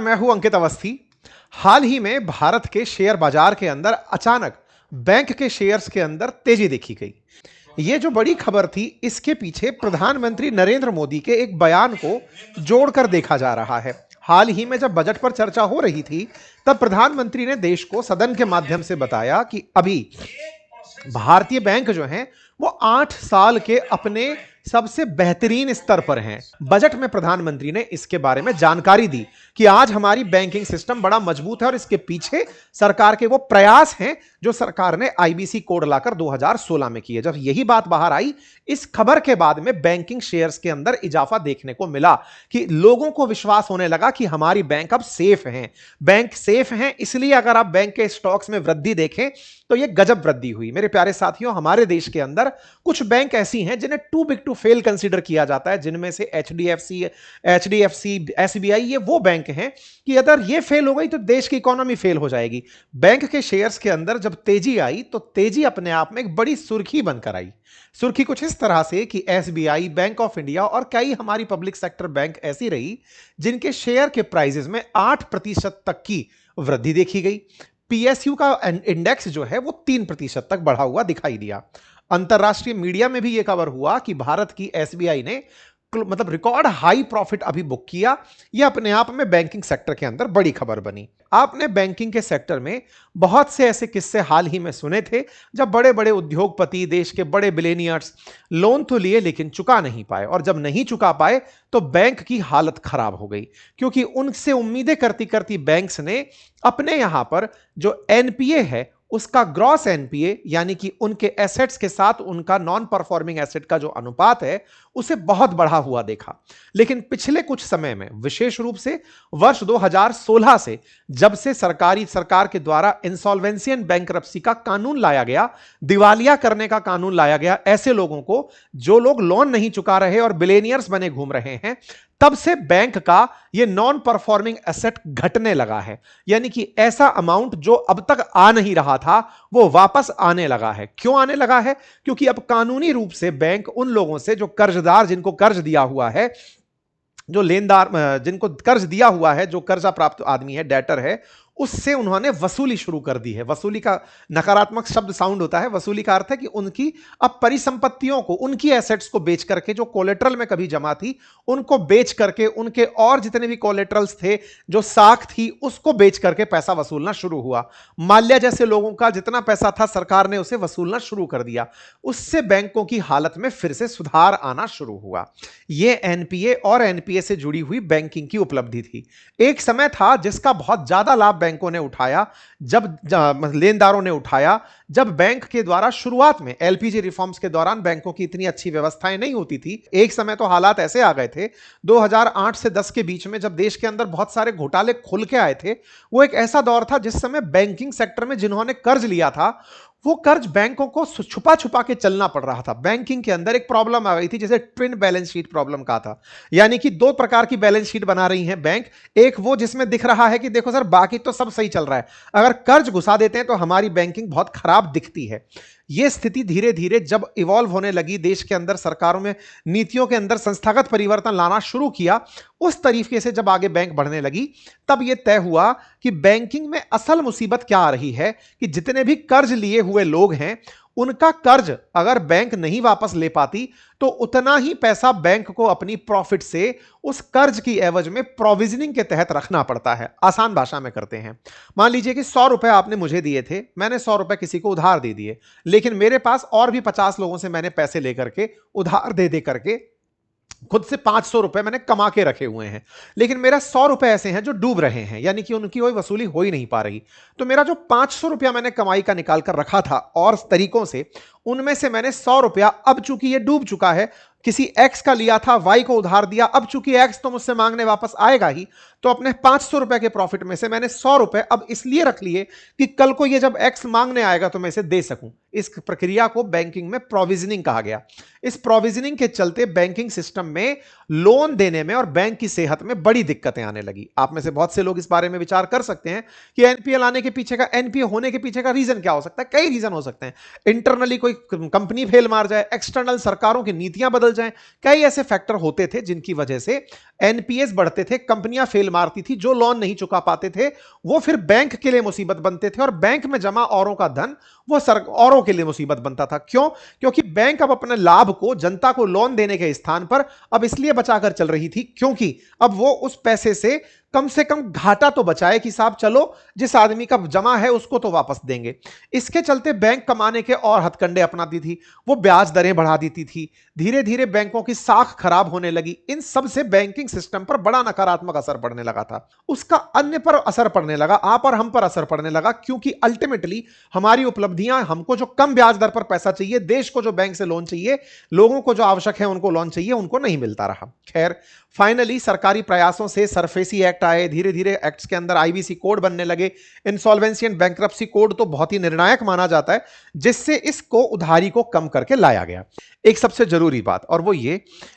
मैं हूं अंकित अवस्थी। हाल ही में भारत के शेयर बाजार के अंदर अचानक बैंक के शेयर्स के अंदर तेजी देखी गई। ये जो बड़ी खबर थी, इसके पीछे प्रधानमंत्री नरेंद्र मोदी के एक बयान को जोड़कर देखा जा रहा है। हाल ही में जब बजट पर चर्चा हो रही थी, तब प्रधानमंत्री ने देश को सदन के माध्यम से बताया कि अभी भारतीय बैंक जो हैं वो 8 साल के अपने सबसे बेहतरीन स्तर पर हैं। बजट में प्रधानमंत्री ने इसके बारे में जानकारी दी कि आज हमारी बैंकिंग सिस्टम बड़ा मजबूत है और इसके पीछे सरकार के वो प्रयास हैं जो सरकार ने आईबीसी कोड लाकर 2016 में किए। जब यही बात बाहर आई, इस खबर के बाद में बैंकिंग शेयर्स के अंदर इजाफा देखने को मिला कि लोगों को विश्वास होने लगा कि हमारी बैंक अब सेफ हैं। बैंक सेफ हैं, इसलिए अगर आप बैंक के स्टॉक्स में वृद्धि देखें तो यह गजब वृद्धि हुई। मेरे प्यारे साथियों, हमारे देश के अंदर कुछ बैंक ऐसी हैं जिन्हें too big to fail consider किया जाता है, जिनमें से एचडीएफसी, एसबीआई, ये वो बैंक हैं कि अगर ये फेल हो गई तो देश की इकोनॉमी फेल हो जाएगी। बैंक के शेयर्स के अंदर जब तेजी आई तो तेजी अपने आप में एक बड़ी सुर्खी बनकर आई। सुर्खी कुछ इस तरह से कि एसबीआई, बैंक ऑफ इंडिया और कई हमारी पब्लिक सेक्टर बैंक ऐसी रही जिनके शेयर के प्राइसेस में 8% तक की वृद्धि देखी गई। पीएसयू का इंडेक्स जो है वो 3% तक बढ़ा हुआ दिखाई दिया। अंतरराष्ट्रीय मीडिया में भी यह कवर हुआ कि भारत की एसबीआई ने रिकॉर्ड हाई प्रॉफिट अभी बुक किया। यह अपने आप में बैंकिंग सेक्टर के अंदर बड़ी खबर बनी। आपने बैंकिंग के सेक्टर में बहुत से ऐसे किस्से हाल ही में सुने थे जब बड़े बड़े उद्योगपति, देश के बड़े बिलियनियर्स लोन तो लिए लेकिन चुका नहीं पाए, और जब नहीं चुका पाए तो बैंक की हालत खराब हो गई, क्योंकि उनसे उम्मीदें करती करती बैंक्स ने अपने यहां पर जो एनपीए है उसका ग्रॉस एनपीए, यानी कि उनके एसेट्स के साथ उनका नॉन परफॉर्मिंग एसेट का जो अनुपात है उसे बहुत बढ़ा हुआ देखा। लेकिन पिछले कुछ समय में, विशेष रूप से वर्ष 2016 से, जब से सरकार के द्वारा इंसॉल्वेंसी एंड बैंकरप्सी का कानून लाया गया, दिवालिया करने का कानून लाया गया, ऐसे लोगों को जो लोग लोन नहीं चुका रहे और बिलियनियर्स बने घूम रहे हैं, तब से बैंक का यह नॉन परफॉर्मिंग एसेट घटने लगा है। यानी कि ऐसा अमाउंट जो अब तक आ नहीं रहा था वो वापस आने लगा है। क्यों आने लगा है? क्योंकि अब कानूनी रूप से बैंक उन लोगों से, जो कर्जदार, जिनको कर्ज दिया हुआ है, जो लेनदार, जिनको कर्ज दिया हुआ है, जो कर्जा प्राप्त आदमी है, डेटर है, उससे उन्होंने वसूली शुरू कर दी है। वसूली का नकारात्मक शब्द साउंड होता है। वसूली का अर्थ है कि उनकी अब परिसंपत्तियों को, उनकी एसेट्स को बेच करके, जो कोलेट्रल में कभी जमा थी उनको बेच करके, उनके और जितने भी कोलेट्रल्स थे, जो साख थी, उसको बेच करके पैसा वसूलना शुरू हुआ। माल्या जैसे लोगों का जितना पैसा था सरकार ने उसे वसूलना शुरू कर दिया। उससे बैंकों की हालत में फिर से सुधार आना शुरू हुआ। यह एनपीए और एनपीए से जुड़ी हुई बैंकिंग की उपलब्धि थी। एक समय था जिसका बहुत ज्यादा लाभ बैंकों ने उठाया, जब लेनदारों ने उठाया, जब बैंक के द्वारा शुरुआत में एलपीजी रिफॉर्म्स के दौरान बैंकों की इतनी अच्छी व्यवस्थाएं नहीं होती थी। एक समय तो हालात ऐसे आ गए थे 2008 से 10 के बीच में, जब देश के अंदर बहुत सारे घोटाले खुल के आए थे। वो एक ऐसा दौर था जिस समय बैंकिंग सेक्टर में जिन्होंने कर्ज लिया था वो कर्ज बैंकों को छुपा छुपा के चलना पड़ रहा था। बैंकिंग के अंदर एक प्रॉब्लम आ गई थी जिसे ट्विन बैलेंस शीट प्रॉब्लम कहा था। यानी कि दो प्रकार की बैलेंस शीट बना रही है बैंक। एक वो जिसमें दिख रहा है कि देखो सर, बाकी तो सब सही चल रहा है, अगर कर्ज घुसा देते हैं तो हमारी बैंकिंग बहुत खराब दिखती है। यह स्थिति धीरे धीरे जब इवॉल्व होने लगी, देश के अंदर सरकारों में नीतियों के अंदर संस्थागत परिवर्तन लाना शुरू किया, उस तरीके से जब आगे बैंक बढ़ने लगी, तब यह तय हुआ कि बैंकिंग में असल मुसीबत क्या आ रही है कि जितने भी कर्ज लिए हुए लोग हैं उनका कर्ज अगर बैंक नहीं वापस ले पाती तो उतना ही पैसा बैंक को अपनी प्रॉफिट से उस कर्ज की एवज में प्रोविजनिंग के तहत रखना पड़ता है। आसान भाषा में करते हैं, मान लीजिए कि 100 रुपए आपने मुझे दिए थे, मैंने 100 रुपए किसी को उधार दे दिए, लेकिन मेरे पास और भी 50 लोगों से मैंने पैसे लेकर के, उधार दे दे करके खुद से 500 रुपए मैंने कमा के रखे हुए हैं, लेकिन मेरा 100 रुपए ऐसे हैं जो डूब रहे हैं, यानी कि उनकी कोई वसूली हो ही नहीं पा रही। तो मेरा जो 500 रुपया मैंने कमाई का निकाल कर रखा था और तरीकों से, उनमें से मैंने 100 रुपया, अब चूंकि ये डूब चुका है, किसी एक्स का लिया था, वाई को उधार दिया, अब चूंकि एक्स तो मुझसे मांगने वापस आएगा ही, तो अपने 500 रुपए के प्रॉफिट में से मैंने 100 रुपए अब इसलिए रख लिए कि कल को ये जब एक्स मांगने आएगा तो मैं इसे दे सकूं। इस प्रक्रिया को बैंकिंग में प्रोविजनिंग कहा गया। इस प्रोविजनिंग के चलते बैंकिंग सिस्टम में लोन देने में और बैंक की सेहत में बड़ी दिक्कतें आने लगी। आप में से बहुत से लोग इस बारे में विचार कर सकते हैं कि एनपीए लाने के पीछे का, एनपीए होने के पीछे का रीजन क्या हो सकता है। कई रीजन हो सकते हैं। इंटरनली कोई कंपनी फेल मार जाए, एक्सटर्नल सरकारों की नीतियां बदल जाएं, कई ऐसे फैक्टर होते थे जिनकी वजह से एनपीएस बढ़ते थे, कंपनियां फेल मारती थी, जो लोन नहीं चुका पाते थे वो फिर बैंक के लिए मुसीबत बनते थे और बैंक में जमा औरों का धन वो औरों के लिए मुसीबत बनता था। क्यों? क्योंकि बैंक अब अपने लाभ को जनता को लोन देने के स्थान पर अब इसलिए बचाकर चल रही थी क्योंकि अब वो उस पैसे से कम घाटा तो बचाए कि साहब चलो जिस आदमी का जमा है उसको तो वापस देंगे। इसके चलते बैंक कमाने के और हथकंडे अपनाती थी, वो ब्याज दरें बढ़ा देती थी, धीरे धीरे बैंकों की साख खराब होने लगी। इन सब से बैंकिंग सिस्टम पर बड़ा नकारात्मक असर पड़ने लगा था। उसका अन्य पर असर पड़ने लगा, आप और हम पर असर पड़ने लगा, क्योंकि अल्टीमेटली हमारी उपलब्धियां, हमको जो कम ब्याज दर पर पैसा चाहिए, देश को जो बैंक से लोन चाहिए, लोगों को जो आवश्यक है उनको लोन चाहिए, उनको नहीं मिलता रहा। खैर फाइनली सरकारी प्रयासों से सरफेसी एक्ट आए, धीरे धीरे एक्ट्स के अंदर आईबीसी कोड बनने लगे। इंसॉल्वेंसी एंड बैंक्रप्सी कोड तो बहुत ही निर्णायक माना जाता है, जिससे इसको उधारी को कम करके लाया गया। एक सबसे जरूरी बात और वो ये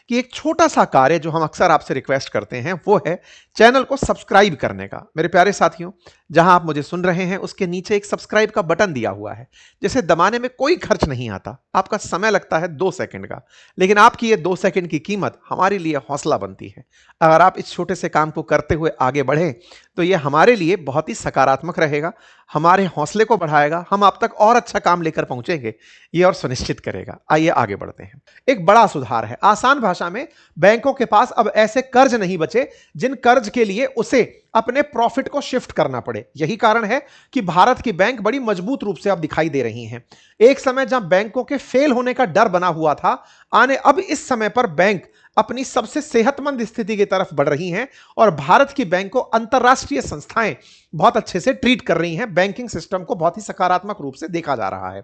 कि एक छोटा सा कार्य जो हम अक्सर आपसे रिक्वेस्ट करते हैं वो है चैनल को सब्सक्राइब करने का। मेरे प्यारे साथियों, जहां आप मुझे सुन रहे हैं उसके नीचे एक सब्सक्राइब का बटन दिया हुआ है, जिसे दबाने में कोई खर्च नहीं आता, आपका समय लगता है 2 सेकंड का, लेकिन आपकी ये 2 सेकंड की कीमत हमारे लिए हौसला बनती है। अगर आप इस छोटे से काम को करते हुए आगे बढ़े तो ये हमारे लिए बहुत ही सकारात्मक रहेगा, हमारे हौसले को बढ़ाएगा, हम आप तक और अच्छा काम लेकर पहुंचेंगे ये और सुनिश्चित करेगा। आइए आगे बढ़ते हैं। एक बड़ा सुधार है, आसान भाषा में बैंकों के पास अब ऐसे कर्ज नहीं बचे जिन कर्ज के लिए उसे अपने प्रॉफिट को शिफ्ट करना पड़े। यही कारण है कि भारत की बैंक बड़ी मजबूत रूप से अब दिखाई दे रही हैं। एक समय जहां बैंकों के फेल होने का डर बना हुआ था, अब इस समय पर बैंक अपनी सबसे सेहतमंद स्थिति की तरफ बढ़ रही हैं और भारत की बैंक को अंतरराष्ट्रीय संस्थाएं बहुत अच्छे से ट्रीट कर रही हैं। बैंकिंग सिस्टम को बहुत ही सकारात्मक रूप से देखा जा रहा है।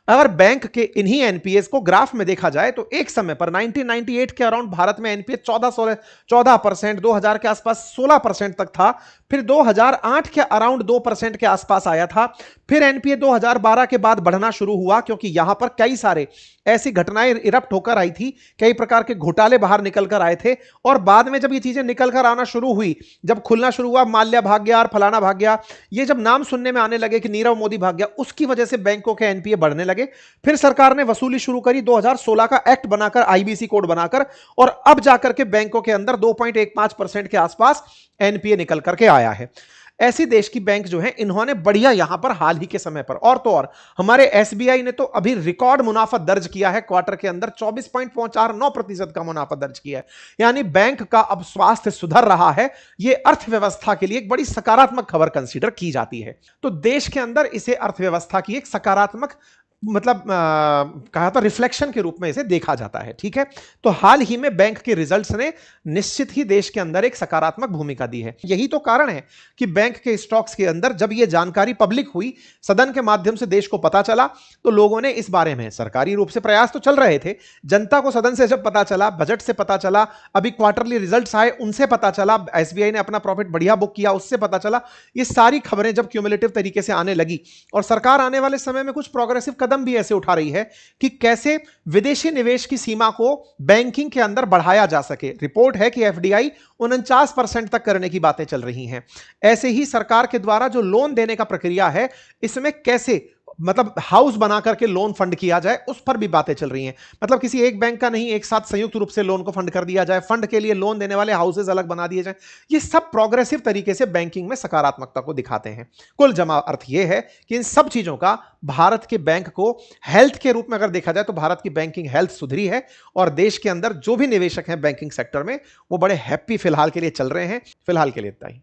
अगर बैंक के इन्हीं एनपीएस को ग्राफ में देखा जाए तो एक समय पर 1998 के अराउंड भारत में एनपीएस 14%, 2000 के आसपास 16% तक था, फिर 2008 के अराउंड 2% के आसपास आया था, फिर एनपीए 2012 के बाद बढ़ना शुरू हुआ क्योंकि यहां पर कई सारे ऐसी घटनाएं इरप्ट होकर आई थी, कई प्रकार के घोटाले बाहर निकल कर आए थे और बाद में जब ये चीजें निकल कर आना शुरू हुई, जब खुलना शुरू हुआ, माल्या भाग गया और फलाना भाग गया, ये जब नाम सुनने में आने लगे कि नीरव मोदी भाग गया, उसकी वजह से बैंकों के एनपीए बढ़ने लगे। फिर सरकार ने वसूली शुरू करी, 2016 का एक्ट बनाकर, आईबीसी कोड बनाकर, और अब जाकर के बैंकों के अंदर 2.15% के आसपास एनपीए निकल करके आया है। ऐसी देश की बैंक जो है, इन्होंने बढ़िया यहां पर हाल ही के समय पर और तो और हमारे एसबीआई ने तो अभी रिकॉर्ड मुनाफा दर्ज किया है, क्वार्टर के अंदर 24.49% का मुनाफा दर्ज किया है। यानी बैंक का अब स्वास्थ्य सुधर रहा है। यह अर्थव्यवस्था के लिए एक बड़ी सकारात्मक खबर कंसीडर की जाती है। तो देश के अंदर इसे अर्थव्यवस्था की एक सकारात्मक कहा था रिफ्लेक्शन के रूप में इसे देखा जाता है। ठीक है, तो हाल ही में बैंक के रिजल्ट्स ने निश्चित ही देश के अंदर एक सकारात्मक भूमिका दी है। यही तो कारण है कि बैंक के स्टॉक्स के अंदर जब यह जानकारी पब्लिक हुई, सदन के माध्यम से देश को पता चला, तो लोगों ने इस बारे में सरकारी रूप से प्रयास तो चल रहे थे, जनता को सदन से जब पता चला, बजट से पता चला, अभी क्वार्टरली रिजल्ट्स आए उनसे पता चला, एसबीआई ने अपना प्रॉफिट बढ़िया बुक किया उससे पता चला, ये सारी खबरें जब क्यूमुलेटिव तरीके से आने लगी और सरकार आने वाले समय में कुछ प्रोग्रेसिव कदम भी ऐसे उठा रही है कि कैसे विदेशी निवेश की सीमा को बैंकिंग के अंदर बढ़ाया जा सके। रिपोर्ट है कि एफडीआई 49% तक करने की बातें चल रही हैं। ऐसे ही सरकार के द्वारा जो लोन देने का प्रक्रिया है, इसमें कैसे हाउस बना करके लोन फंड किया जाए, उस पर भी बातें चल रही हैं। किसी एक बैंक का नहीं, एक साथ संयुक्त रूप से लोन को फंड कर दिया जाए, फंड के लिए लोन देने वाले हाउसेज अलग बना दिए जाए। ये सब प्रोग्रेसिव तरीके से बैंकिंग में सकारात्मकता को दिखाते हैं। कुल जमा अर्थ यह है कि इन सब चीजों का भारत के बैंक को हेल्थ के रूप में अगर देखा जाए तो भारत की बैंकिंग हेल्थ सुधरी है और देश के अंदर जो भी निवेशक हैं बैंकिंग सेक्टर में, वो बड़े हैप्पी फिलहाल के लिए चल रहे हैं। फिलहाल के लिए इतना ही।